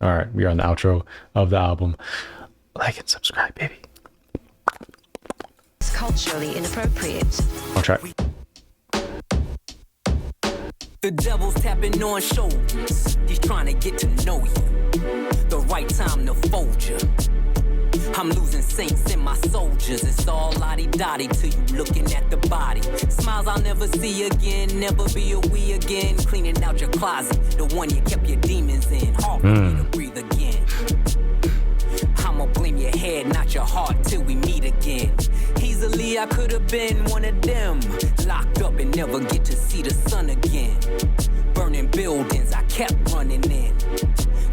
All right, we are on the outro of the album. Like and subscribe, baby. It's culturally inappropriate. On track. The devil's tapping on shoulders. He's trying to get to know you. The right time to fold you. I'm losing saints in my soldiers. It's all lottie-dottie till you looking at the body. Smiles I'll never see again, never be a we again. Cleaning out your closet, the one you kept your demons in. Hard for me to breathe again. I'ma blame your head, not your heart, till we meet again. Easily I could have been one of them, locked up and never get to see the sun again. Burning buildings, I kept running in.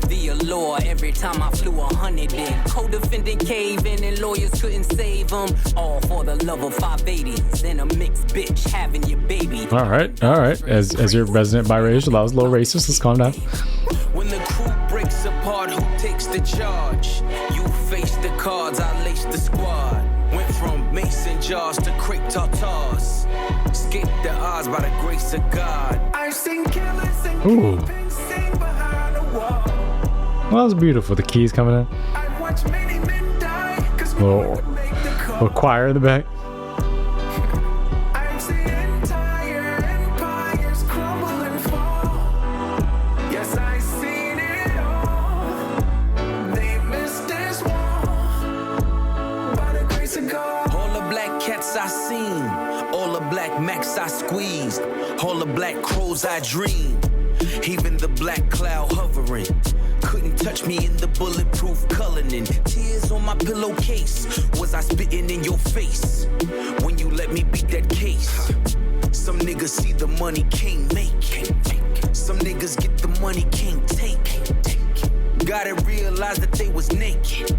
The allure every time I flew 100 in. Co-defendant caving and lawyers couldn't save them. All for the love of 580s and a mixed bitch having your baby. All right. As your resident biracial, that was a little racist. Let's calm down. When the crew breaks apart, who takes the charge? You face the cards, I lace the squad. Went from mason jars to crepe tartars. Escaped the odds by the grace of God. I've seen killers and kingpins sing behind the wall. Well, that was beautiful. The keys coming in. I've watched many men die. Little choir in the back. I've seen entire empires crumble and fall. Yes, I've seen it all. They missed this war. By the grace of God. All the black cats I seen. All the black max I squeezed. All the black crows I dreamed. Even the black cloud hovering. Couldn't touch me in the bulletproof Cullinan. Tears on my pillowcase. Was I spitting in your face when you let me beat that case? Some niggas see the money, can't make. Some niggas get the money, can't take. Gotta realize that they was naked.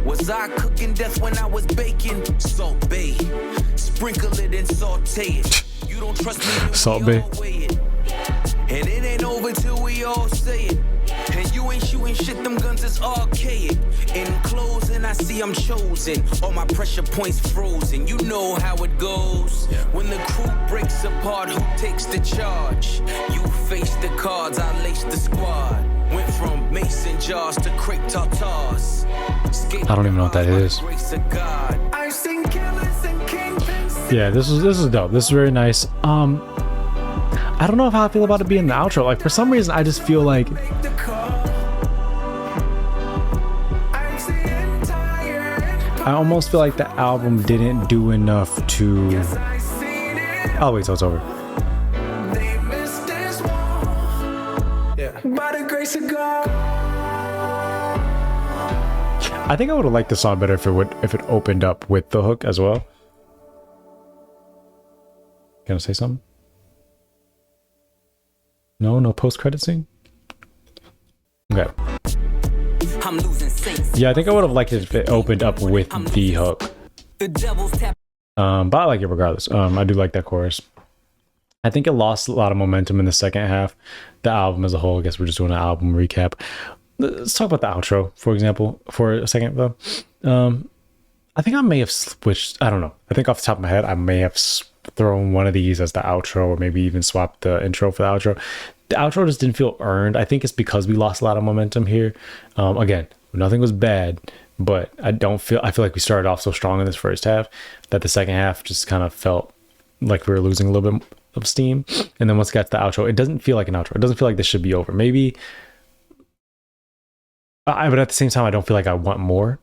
Was I cooking death when I was baking? Salt Bay. Sprinkle it and saute it. You don't trust me, Salt Bay. And it ain't over till we all say it. And you ain't shooting shit, them guns is archaic. In closing, I see I'm chosen. All my pressure points frozen. You know how it goes. When the crew breaks apart, who takes the charge? You face the cards, I lace the squad. Went from mason jars to crepe tartars. I don't even know what that is. Yeah, this is dope. This is very nice. I don't know how I feel about it being the outro. Like, for some reason, I just feel like I almost feel like the album didn't do enough to. I'll wait till it's over. Yeah. I think I would have liked the song better if it opened up with the hook as well. Gonna say something? No post-credit scene? Okay. Yeah, I think I would have liked it if it opened up with the hook. But I like it regardless. I do like that chorus. I think it lost a lot of momentum in the second half. The album as a whole, I guess we're just doing an album recap. Let's talk about the outro, for example, for a second though. I think I may have switched, I don't know. I think off the top of my head, I may have thrown one of these as the outro, or maybe even swapped the intro for the outro. The outro just didn't feel earned. I think it's because we lost a lot of momentum here. Again, nothing was bad, but I feel like we started off so strong in this first half that the second half just kind of felt like we were losing a little bit of steam. And then once we got to the outro, it doesn't feel like an outro. It doesn't feel like this should be over. Maybe, but at the same time, I don't feel like I want more.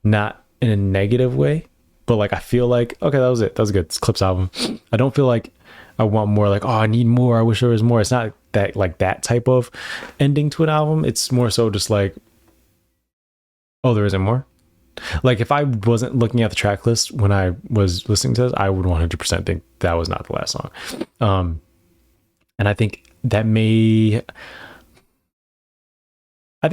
Not in a negative way, but like I feel like, okay, that was it. That was good. It's Clipse album. I don't feel like I want more, like, oh, I need more. I wish there was more. It's not that like that type of ending to an album. It's more so just like, oh, there isn't more. Like if I wasn't looking at the track list when I was listening to this, I would 100% think that was not the last song. And I think that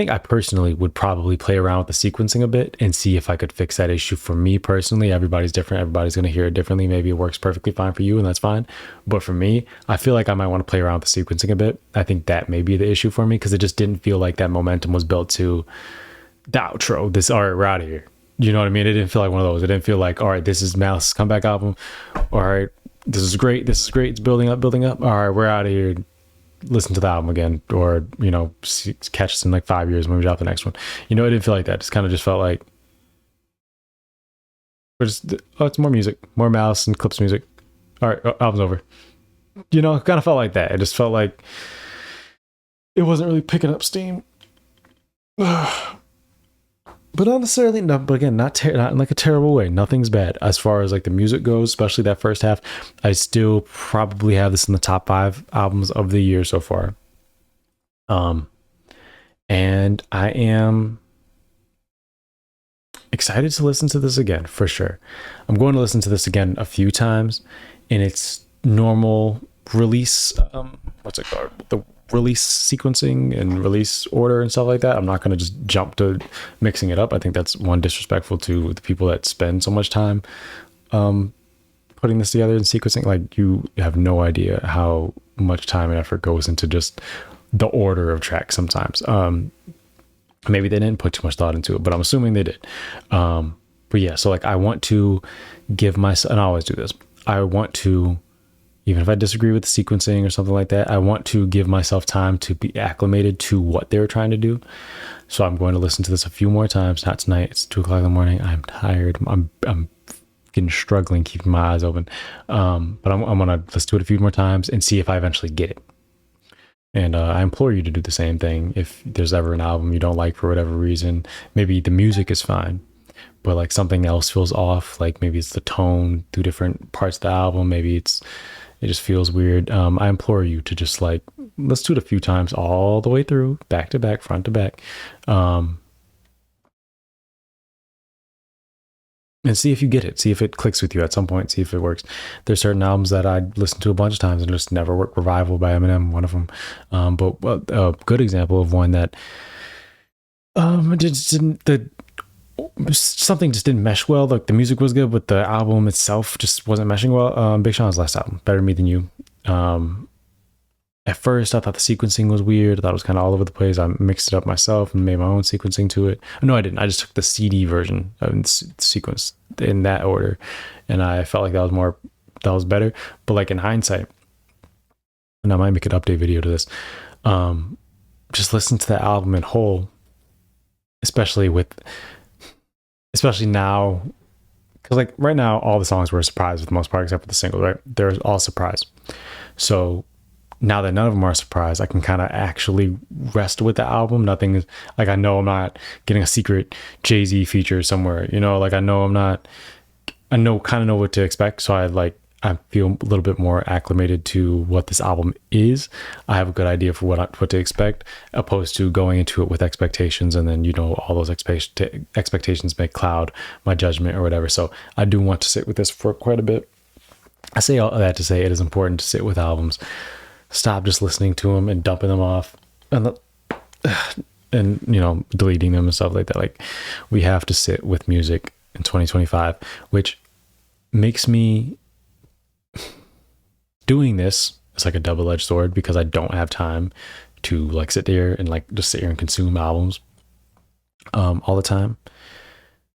I personally would probably play around with the sequencing a bit and see if I could fix that issue for me personally. Everybody's different. Everybody's going to hear it differently. Maybe it works perfectly fine for you and that's fine. But for me, I feel like I might want to play around with the sequencing a bit. I think that may be the issue for me because it just didn't feel like that momentum was built to the outro. All right, we're out of here. You know what I mean? It didn't feel like one of those. It didn't feel like, all right, this is Malice's comeback album. All right, this is great. This is great. It's building up. All right, we're out of here. listen to the album again, or catch us in like 5 years when we drop the next one. It didn't feel like that. It's kind of just felt like it's more music, more Malice and Clipse music. All right, album's over. It kind of felt like that. It just felt like it wasn't really picking up steam. But not necessarily, no, but again, not in like a terrible way. Nothing's bad as far as like the music goes, especially that first half. I still probably have this in the top 5 albums of the year so far. And I am excited to listen to this again for sure. I'm going to listen to this again a few times in its normal release. What's it called? The release sequencing and release order and stuff like that. I'm not going to just jump to mixing it up. I think that's one, disrespectful to the people that spend so much time putting this together and sequencing. Like, you have no idea how much time and effort goes into just the order of tracks sometimes. Maybe they didn't put too much thought into it, but I'm assuming they did. But yeah, so like I want to give myself, and I always do this, I want to, even if I disagree with the sequencing or something like that, I want to give myself time to be acclimated to what they were trying to do. So I'm going to listen to this a few more times. Not tonight. It's 2:00 in the morning. I'm tired. I'm getting struggling keeping my eyes open. But I'm gonna, let's do it a few more times and see if I eventually get it. And I implore you to do the same thing. If there's ever an album you don't like for whatever reason, maybe the music is fine, but like something else feels off. Like maybe it's the tone through different parts of the album. Maybe it just feels weird. I implore you to just like, let's do it a few times all the way through, back to back, front to back. And see if you get it. See if it clicks with you at some point. See if it works. There's certain albums that I listened to a bunch of times and just never worked. Revival by Eminem, one of them. But a good example of one that something just didn't mesh well. Like the music was good, but the album itself just wasn't meshing well. Big Sean's last album, Better Me Than You. At first, I thought the sequencing was weird. I thought it was kind of all over the place. I mixed it up myself and made my own sequencing to it. No, I didn't. I just took the CD version of sequence in that order, and I felt like that was better. But like in hindsight, and I might make an update video to this, just listen to the album in whole, especially now, because like right now, all the songs were a surprise for the most part, except for the singles, right? They're all surprise. So now that none of them are a surprise, I can kind of actually rest with the album. Nothing is like, I know I'm not getting a secret Jay-Z feature somewhere, like I know kind of know what to expect. So I feel a little bit more acclimated to what this album is. I have a good idea for what to expect, opposed to going into it with expectations, and then all those expectations may cloud my judgment or whatever. So I do want to sit with this for quite a bit. I say all that to say it is important to sit with albums. Stop just listening to them and dumping them off and deleting them and stuff like that. Like, we have to sit with music in 2025, which makes me, doing this is like a double-edged sword, because I don't have time to like sit there and like just sit here and consume albums all the time.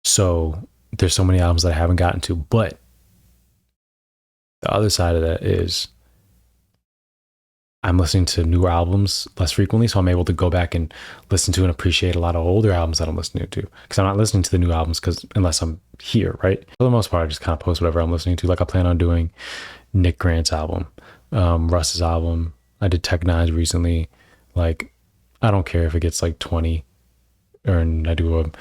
So there's so many albums that I haven't gotten to, but the other side of that is I'm listening to newer albums less frequently, so I'm able to go back and listen to and appreciate a lot of older albums that I'm listening to, because I'm not listening to the new albums unless I'm here, right? For the most part, I just kind of post whatever I'm listening to. Like I plan on doing Nick Grant's album, Russ's album. I did Tech Nine's recently. Like, I don't care if it gets like 20, or I do a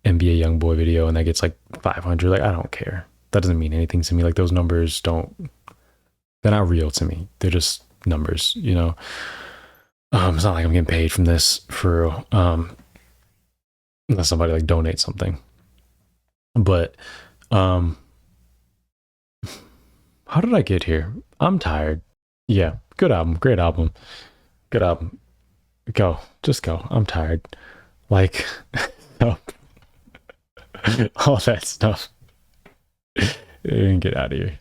NBA YoungBoy video and that gets like 500. Like, I don't care. That doesn't mean anything to me. Like, those numbers they're not real to me. They're just numbers, it's not like I'm getting paid from this for unless somebody like donates something. But how did I get here? I'm tired. Yeah, good album, great album, good album. Just go. I'm tired. Like, no. All that stuff. Get out of here.